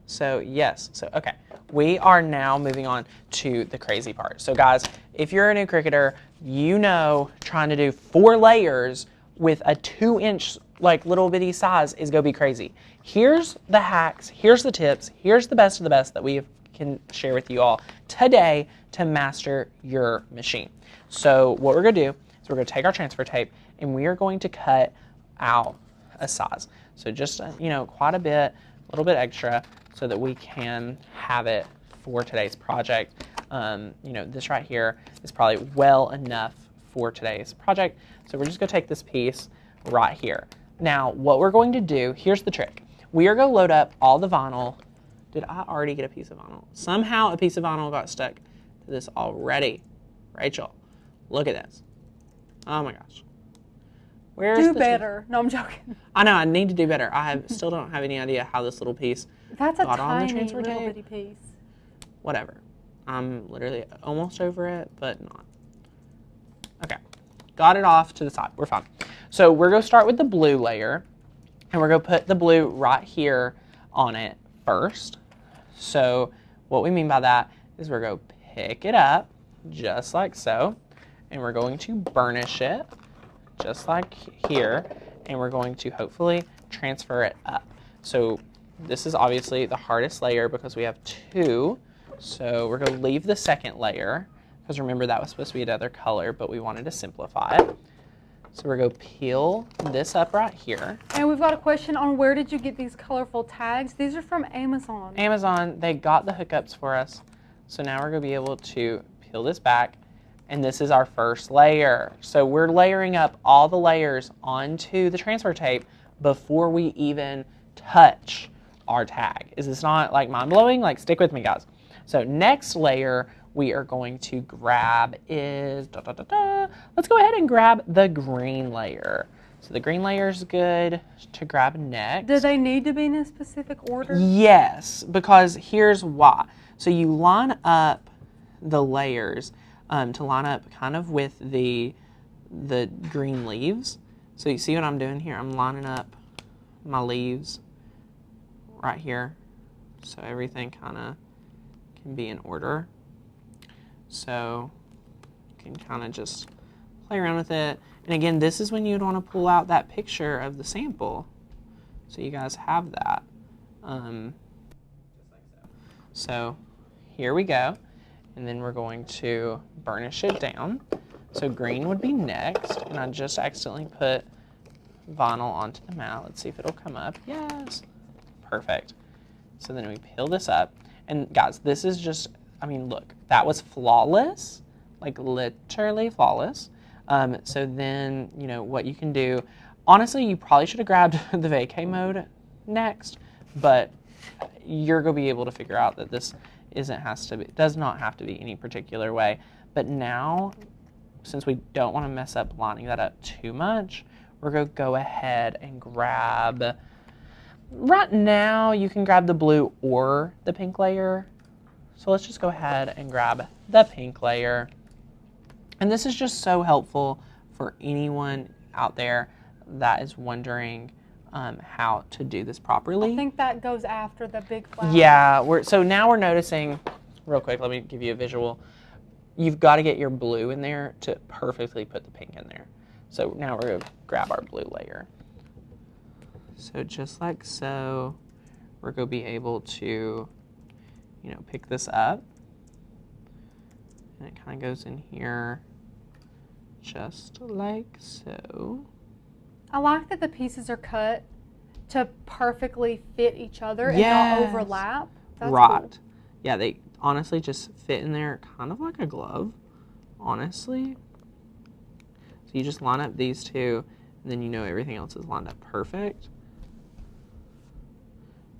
Speaker 1: So yes, okay. We are now moving on to the crazy part. So guys, if you're a new Cricketer, trying to do 4 layers with a 2-inch like little bitty size is gonna be crazy. Here's the hacks, here's the tips, here's the best of the best that we can share with you all today to master your machine. So what we're gonna do is we're gonna take our transfer tape and we are going to cut out a size. So just, quite a bit, a little bit extra, so that we can have it for today's project. This right here is probably well enough for today's project. So we're just gonna take this piece right here. Now, what we're going to do, here's the trick. we are going to load up all the vinyl. Did I already get a piece of vinyl? Somehow a piece of vinyl got stuck to this already. Rachel, look at this. Oh my gosh.
Speaker 2: Do better. No, I'm joking.
Speaker 1: I know, I need to do better. Still don't have any idea how this little piece
Speaker 2: got
Speaker 1: on the transfer
Speaker 2: little
Speaker 1: tape.
Speaker 2: bitty piece.
Speaker 1: Whatever. I'm literally almost over it, but not. Okay. Got it off to the side. We're fine. So we're going to start with the blue layer, and we're going to put the blue right here on it first. So what we mean by that is we're going to pick it up just like so, and we're going to burnish it just like here, and we're going to hopefully transfer it up. So this is obviously the hardest layer because we have 2. So we're going to leave the second layer because remember that was supposed to be another color, but we wanted to simplify it. So we're going to peel this up right here.
Speaker 2: And we've got a question on where did you get these colorful tags? These are from Amazon.
Speaker 1: Amazon, they got the hookups for us. So now we're going to be able to peel this back. And this is our first layer. So we're layering up all the layers onto the transfer tape before we even touch our tag. Is this not like mind-blowing? Like, stick with me, guys. So next layer we are going to grab is, let's go ahead and grab the green layer. So the green layer is good to grab next.
Speaker 2: Do they need to be in a specific order?
Speaker 1: Yes, because here's why. So you line up the layers to line up kind of with the green leaves. So you see what I'm doing here? I'm lining up my leaves right here. So everything kind of can be in order. So you can kind of just play around with it. And again, this is when you'd want to pull out that picture of the sample. So you guys have that. Just like so. So here we go. And then we're going to burnish it down. So green would be next. And I just accidentally put vinyl onto the mat. Let's see if it'll come up. Yes. Perfect. So then we peel this up. And guys, this is just, I mean, look, that was flawless. Like literally flawless. So then, you know, what you can do, honestly, you probably should have grabbed the vacay mode next. But you're going to be able to figure out that this does not have to be any particular way. But now, since we don't want to mess up lining that up too much, we're going to go ahead and grab, right now you can grab the blue or the pink layer. So let's just go ahead and grab the pink layer. And this is just so helpful for anyone out there that is wondering how to do this properly.
Speaker 2: I think that goes after the big flower.
Speaker 1: Yeah, so now we're noticing, real quick, let me give you a visual. You've got to get your blue in there to perfectly put the pink in there. So now we're going to grab our blue layer. So just like so, we're going to be able to, you know, pick this up. And it kind of goes in here just like so.
Speaker 2: I like that the pieces are cut to perfectly fit each other and not overlap. That's
Speaker 1: right.
Speaker 2: Cool.
Speaker 1: Yeah, they honestly just fit in there kind of like a glove, honestly. So you just line up these two, and then you know everything else is lined up perfect.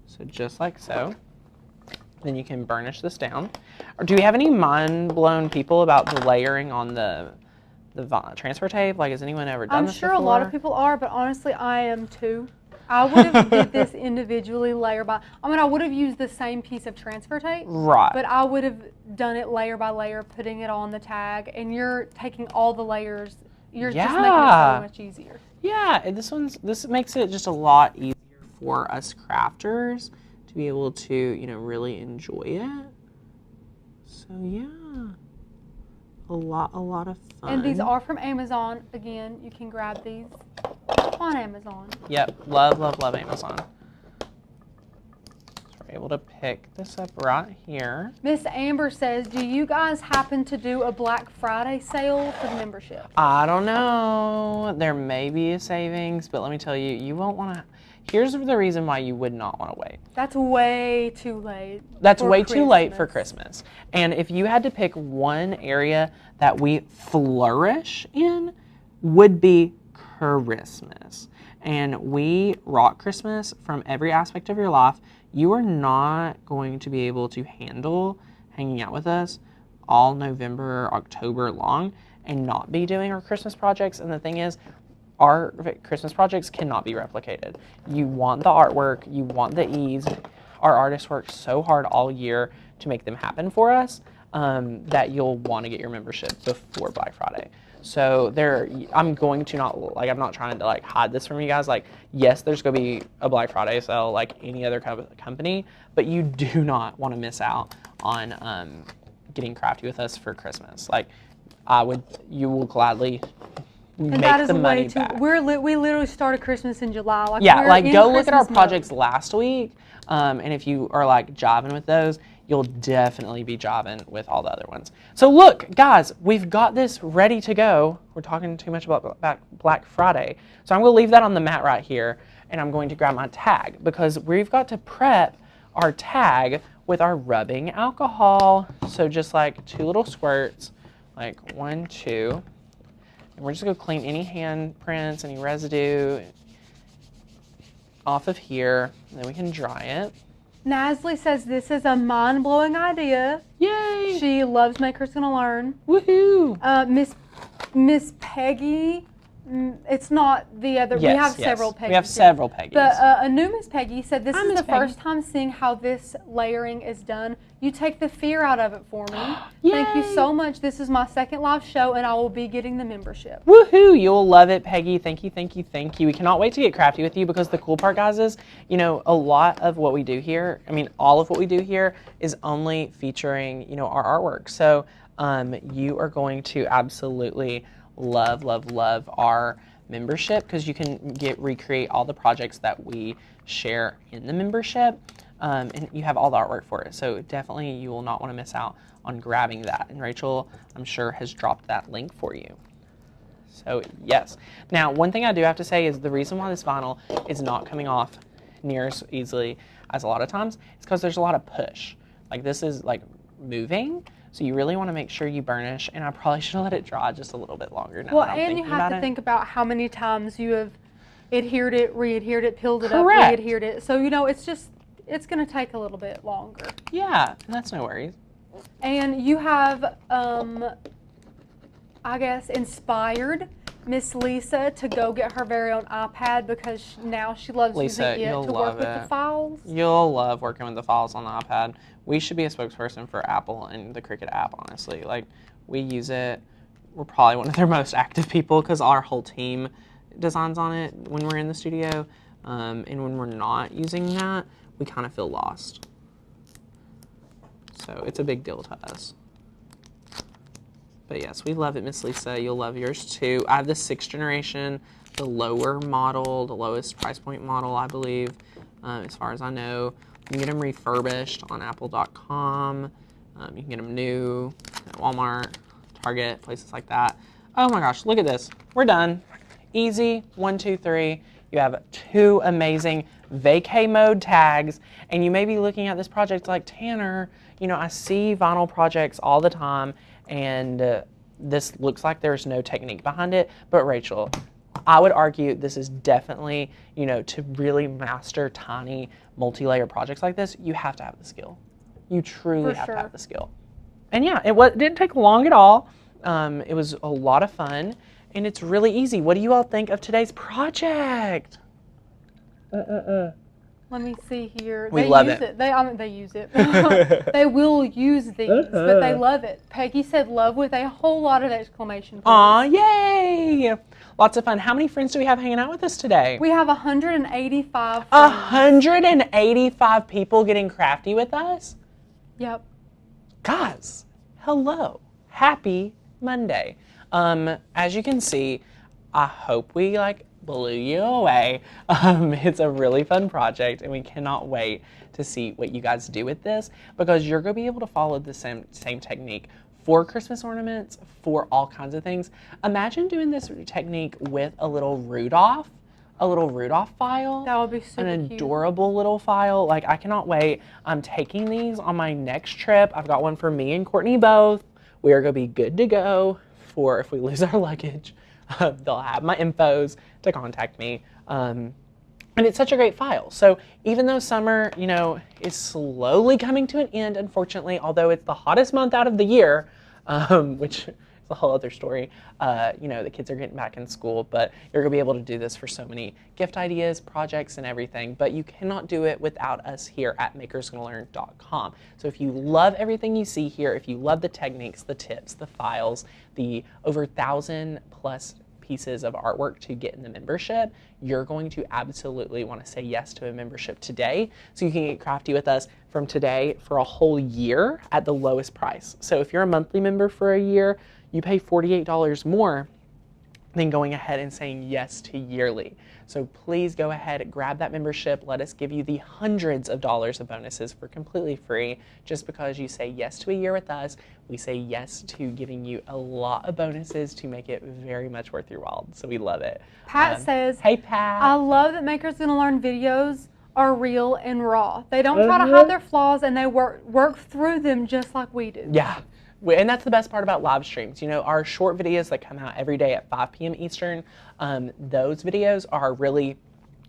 Speaker 1: So just like so. Then you can burnish this down. Or do we have any mind-blown people about the layering on the transfer tape? Like, has anyone ever done this before?
Speaker 2: I'm sure a lot of people are, but honestly, I am too. I would have did this individually layer by, I would have used the same piece of transfer tape.
Speaker 1: Right.
Speaker 2: But I would have done it layer by layer, putting it on the tag, and you're taking all the layers. You're just making it so much easier.
Speaker 1: Yeah, and this makes it just a lot easier for us crafters to be able to, you know, really enjoy it. So yeah, a lot of fun.
Speaker 2: And these are from Amazon. Again, you can grab these on Amazon.
Speaker 1: Yep, love Amazon. So we're able to pick this up right here.
Speaker 2: Miss Amber says, do you guys happen to do a Black Friday sale for the membership?
Speaker 1: I don't know. There may be a savings, but let me tell you, you won't want to. Here's the reason why you would not want to wait.
Speaker 2: That's way too late.
Speaker 1: That's way too late for Christmas. And if you had to pick one area that we flourish in, would be Christmas. And we rock Christmas from every aspect of your life. You are not going to be able to handle hanging out with us all November, October long and not be doing our Christmas projects. And the thing is, our Christmas projects cannot be replicated. You want the artwork, you want the ease. Our artists work so hard all year to make them happen for us that you'll want to get your membership before Black Friday. So I'm going to not, like, I'm not trying to like hide this from you guys. Like, yes, there's going to be a Black Friday sale like any other company, but you do not want to miss out on getting crafty with us for Christmas. Like, you will gladly make the money back.
Speaker 2: We literally started Christmas in July. Like,
Speaker 1: yeah, like go look at our projects last week, and if you are like jiving with those, you'll definitely be jiving with all the other ones. So look, guys, we've got this ready to go. We're talking too much about Black Friday, so I'm going to leave that on the mat right here, and I'm going to grab my tag because we've got to prep our tag with our rubbing alcohol. So just like 2 little squirts, like 1, 2. And we're just going to clean any handprints, any residue off of here. And then we can dry it.
Speaker 2: Nasli says this is a mind-blowing idea.
Speaker 1: Yay!
Speaker 2: She loves Maker's Gonna Learn.
Speaker 1: Woohoo!
Speaker 2: Miss Peggy, it's not the other.
Speaker 1: Yes,
Speaker 2: we have several Peggy's.
Speaker 1: We have several Peggy's.
Speaker 2: But a new Miss Peggy said this is the first time seeing how this layering is done. You take the fear out of it for me. Thank you so much. This is my second live show, and I will be getting the membership.
Speaker 1: Woohoo! You'll love it, Peggy. Thank you, thank you, thank you. We cannot wait to get crafty with you because the cool part, guys, is, you know, a lot of what we do here, I mean, all of what we do here is only featuring, you know, our artwork. So you are going to absolutely love, love, love our membership because you can recreate all the projects that we share in the membership. And you have all the artwork for it. So definitely you will not want to miss out on grabbing that. And Rachel, I'm sure, has dropped that link for you. So yes. Now, one thing I do have to say is the reason why this vinyl is not coming off near as easily as a lot of times is because there's a lot of push. Like this is like moving. So you really want to make sure you burnish. And I probably should let it dry just a little bit longer now.
Speaker 2: Well, and you have to think about how many times you have adhered it, re-adhered it, peeled it
Speaker 1: Correct.
Speaker 2: up, re-adhered it. So, you know, it's going to take a little bit longer.
Speaker 1: Yeah, and that's no worries.
Speaker 2: And you have, I guess, inspired Miss Lisa to go get her very own iPad because now she loves using it to work with the files.
Speaker 1: You'll love working with the files on the iPad. We should be a spokesperson for Apple and the Cricut app, honestly. Like, we use it. We're probably one of their most active people because our whole team designs on it when we're in the studio. And when we're not using that, we kind of feel lost. So it's a big deal to us. But yes, we love it, Miss Lisa. You'll love yours too. I have the 6th generation, the lower model, the lowest price point model, I believe, as far as I know. You can get them refurbished on apple.com. You can get them new at Walmart, Target, places like that. Oh my gosh, look at this. We're done. Easy, 1, 2, 3. You have 2 amazing vacay mode tags, and you may be looking at this project like, Tanner, you know, I see vinyl projects all the time, and this looks like there's no technique behind it. But Rachel, I would argue this is definitely, you know, to really master tiny multi-layer projects like this, you have to have the skill. You truly have to have the skill. And yeah, it didn't take long at all. It was a lot of fun, and it's really easy. What do you all think of today's project?
Speaker 2: Let me see here.
Speaker 1: We love
Speaker 2: it. They use it. They will use these, but they love it. Peggy said love with a whole lot of exclamation points.
Speaker 1: Aw, yay! Lots of fun. How many friends do we have hanging out with us today?
Speaker 2: We have 185 friends.
Speaker 1: 185 people getting crafty with us?
Speaker 2: Yep.
Speaker 1: Guys, hello. Happy Monday. As you can see, I hope we blew you away. It's a really fun project, and we cannot wait to see what you guys do with this, because you're going to be able to follow the same technique for Christmas ornaments, for all kinds of things. Imagine doing this technique with a little Rudolph file.
Speaker 2: That would be super
Speaker 1: cute. An adorable little file. Like, I cannot wait. I'm taking these on my next trip. I've got one for me and Courtney both. We are going to be good to go for if we lose our luggage. they'll have my infos to contact me. And it's such a great file. So even though summer, is slowly coming to an end, unfortunately, although it's the hottest month out of the year, which is a whole other story, the kids are getting back in school, but you're gonna be able to do this for so many gift ideas, projects, and everything, but you cannot do it without us here at makersgonnalearn.com. So if you love everything you see here, if you love the techniques, the tips, the files, the over 1,000+ pieces of artwork to get in the membership, you're going to absolutely want to say yes to a membership today so you can get crafty with us from today for a whole year at the lowest price. So if you're a monthly member for a year, you pay $48 more than going ahead and saying yes to yearly. So please go ahead, grab that membership. Let us give you the hundreds of dollars of bonuses for completely free. Just because you say yes to a year with us, we say yes to giving you a lot of bonuses to make it very much worth your while. So we love it.
Speaker 2: Pat says,
Speaker 1: hey Pat.
Speaker 2: I love that Makers Gonna Learn videos are real and raw. They don't try to hide their flaws, and they work through them just like we do.
Speaker 1: Yeah. And that's the best part about live streams. Our short videos that come out every day at 5 p.m. Eastern, those videos are really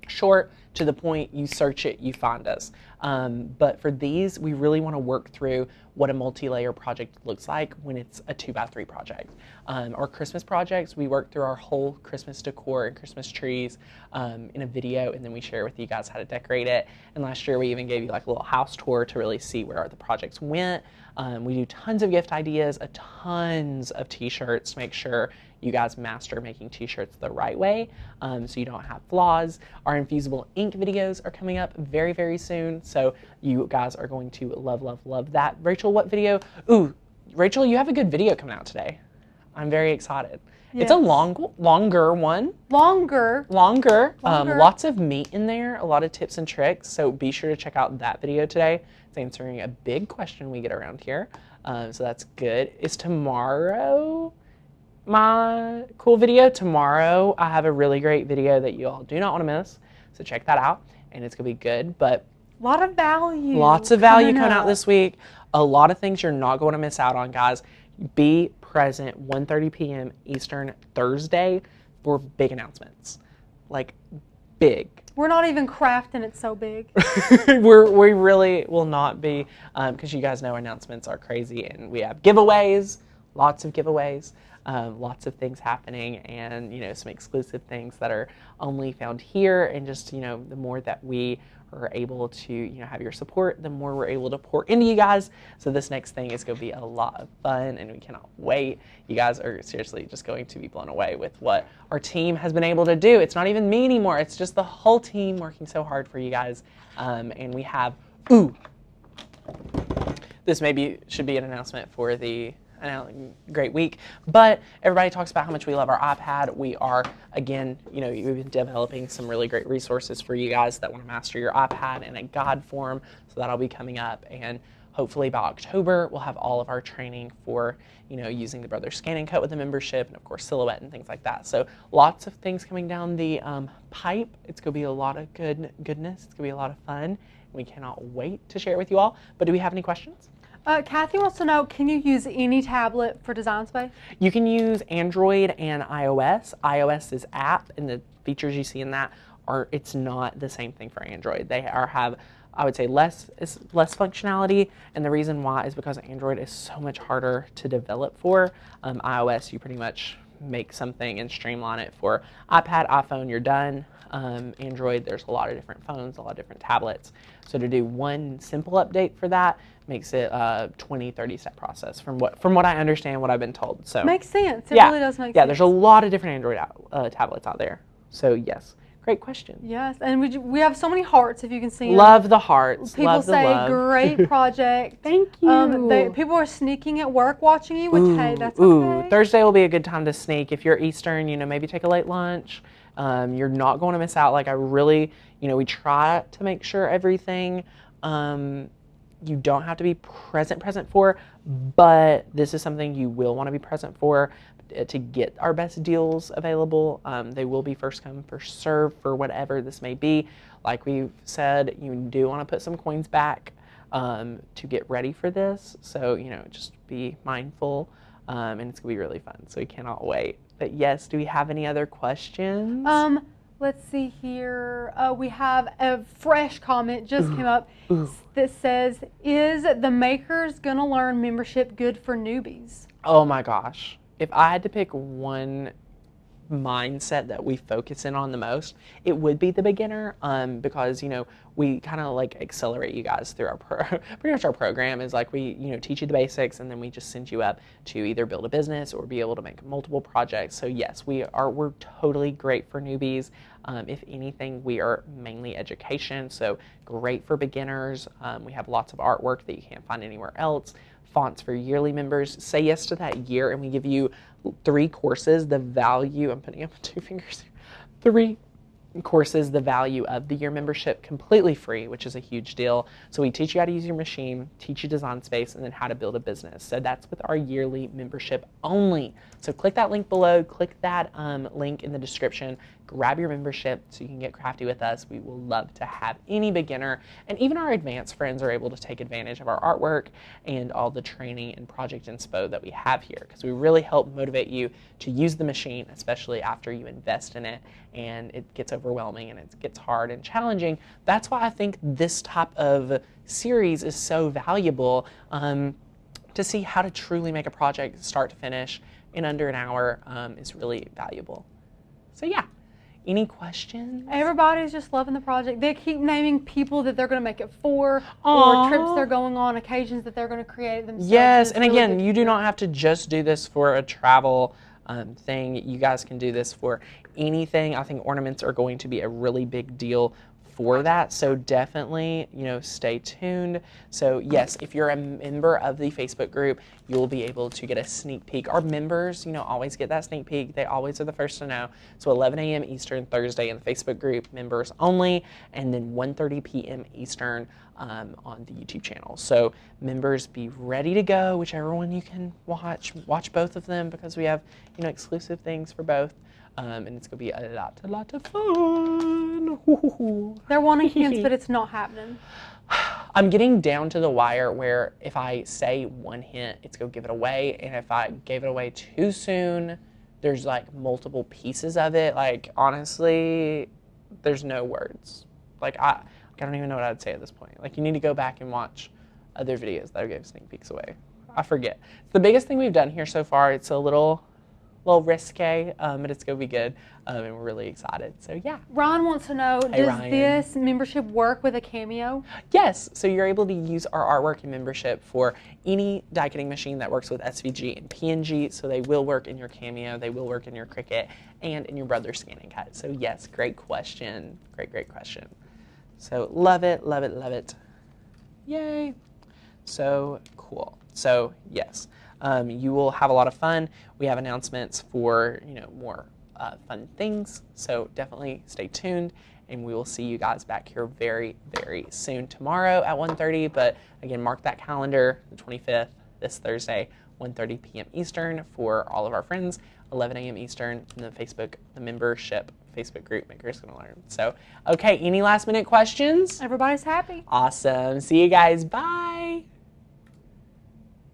Speaker 1: short, to the point. You search it, you find us. But for these, we really want to work through what a multi-layer project looks like when it's a 2x3 project. Our Christmas projects, we work through our whole Christmas decor and Christmas trees in a video, and then we share with you guys how to decorate it. And last year, we even gave you like a little house tour to really see where the projects went. We do tons of gift ideas, tons of t-shirts to make sure you guys master making t-shirts the right way, so you don't have flaws. Our infusible ink videos are coming up very, very soon, so you guys are going to love, love, love that. Rachel, what video? Ooh, Rachel, you have a good video coming out today. I'm very excited. Yes. It's a longer one. Longer. Lots of meat in there, a lot of tips and tricks, so be sure to check out that video today. It's answering a big question we get around here, so that's good. Is tomorrow my cool video? Tomorrow I have a really great video that you all do not want to miss, so check that out, and it's going to be good. But
Speaker 2: lots of value
Speaker 1: coming out this week. A lot of things you're not going to miss out on, guys. Be present 1:30 p.m. Eastern Thursday for big announcements, like big.
Speaker 2: We're not even crafting it so big.
Speaker 1: We really will not be, because you guys know announcements are crazy, and we have giveaways, lots of giveaways, lots of things happening, and some exclusive things that are only found here. And just the more that we are able to have your support, the more we're able to pour into you guys. So this next thing is going to be a lot of fun, and we cannot wait. You guys are seriously just going to be blown away with what our team has been able to do. It's not even me anymore. It's just the whole team working so hard for you guys. And we have, this maybe should be an announcement for the great week, but everybody talks about how much we love our iPad. We are, again, we've been developing some really great resources for you guys that want to master your iPad in a guide form, so that'll be coming up, and hopefully by October we'll have all of our training for using the Brothers Scan and Cut with the membership, and of course Silhouette and things like that. So lots of things coming down the pipe. It's gonna be a lot of goodness. It's gonna be a lot of fun. We cannot wait to share it with you all. But do we have any questions?
Speaker 2: Kathy wants to know, can you use any tablet for Design Space? You
Speaker 1: can use Android and iOS. iOS is app, and the features you see in that it's not the same thing for Android. They have, I would say, less functionality, and the reason why is because Android is so much harder to develop for. iOS, you pretty much make something and streamline it. For iPad, iPhone, you're done. Android, there's a lot of different phones, a lot of different tablets. So to do one simple update for that makes it a 20-30 step process from what I understand, what I've been told. So
Speaker 2: makes sense. It really does make sense.
Speaker 1: Yeah, there's a lot of different Android tablets out there. So yes, great question.
Speaker 2: Yes, and we have so many hearts, if you can see them.
Speaker 1: Love the hearts.
Speaker 2: People
Speaker 1: love
Speaker 2: say
Speaker 1: the love.
Speaker 2: Great project.
Speaker 1: Thank you.
Speaker 2: People are sneaking at work watching you, which hey, that's okay.
Speaker 1: Thursday will be a good time to sneak. If you're Eastern, maybe take a late lunch. You're not going to miss out. Like I really, we try to make sure everything you don't have to be present for, but this is something you will want to be present for to get our best deals available. They will be first come, first serve for whatever this may be. Like we've said, you do want to put some coins back to get ready for this. So, just be mindful, and it's going to be really fun. So we cannot wait. But yes, do we have any other questions?
Speaker 2: Let's see here. We have a fresh comment just came up that says, is the Makers Gonna Learn membership good for newbies?
Speaker 1: Oh my gosh. If I had to pick one mindset that we focus in on the most, it would be the beginner, because we kind of like accelerate you guys through our pretty much our program is like we teach you the basics, and then we just send you up to either build a business or be able to make multiple projects. So yes, we're totally great for newbies. If anything, we are mainly education, so great for beginners. We have lots of artwork that you can't find anywhere else. Fonts for yearly members. Say yes to that year, and we give you 3 courses. The value, I'm putting up 2 fingers here. 3 courses, the value of the year membership, completely free, which is a huge deal. So we teach you how to use your machine, teach you design space, and then how to build a business. So that's with our yearly membership only. So click that link below, click that link in the description, grab your membership so you can get crafty with us. We will love to have any beginner, and even our advanced friends are able to take advantage of our artwork and all the training and project inspo that we have here, because we really help motivate you to use the machine, especially after you invest in it and it gets overwhelming and it gets hard and challenging. That's why I think this type of series is so valuable, to see how to truly make a project start to finish in under an hour is really valuable. So yeah. Any questions?
Speaker 2: Everybody's just loving the project. They keep naming people that they're going to make it for,
Speaker 1: Aww.
Speaker 2: or trips they're going on, occasions that they're going to create themselves.
Speaker 1: Yes, and again, you do not have to just do this for a travel thing. You guys can do this for anything. I think ornaments are going to be a really big deal for that, so definitely stay tuned. So yes, if you're a member of the Facebook group, you'll be able to get a sneak peek. Our members always get that sneak peek. They always are the first to know. So 11 a.m. Eastern Thursday in the Facebook group, members only, and then 1:30 p.m. Eastern on the YouTube channel. So members, be ready to go, whichever one you can watch both of them, because we have exclusive things for both. And it's going to be a lot of fun.
Speaker 2: They're wanting hints, but it's not happening.
Speaker 1: I'm getting down to the wire where if I say one hint, it's going to give it away. And if I gave it away too soon, there's like multiple pieces of it. Like, honestly, there's no words. Like, I don't even know what I'd say at this point. Like, you need to go back and watch other videos that gave sneak peeks away. I forget. It's the biggest thing we've done here so far. It's a little risque, but it's going to be good, and we're really excited. So yeah.
Speaker 2: Ron wants to know, does this membership work with a Cameo?
Speaker 1: Yes, so you're able to use our artwork and membership for any die cutting machine that works with SVG and PNG, so they will work in your Cameo, they will work in your Cricut, and in your Brother Scan and Cut. So yes, great question. Great question. So love it. Yay. So cool. So yes. You will have a lot of fun. We have announcements for more fun things, so definitely stay tuned, and we will see you guys back here very, very soon tomorrow at 1:30. But again, mark that calendar, the 25th, this Thursday, 1:30 p.m. Eastern for all of our friends, 11 a.m. Eastern in the membership Facebook group, Makers Gonna Learn. So, okay, any last minute questions?
Speaker 2: Everybody's happy.
Speaker 1: Awesome. See you guys. Bye.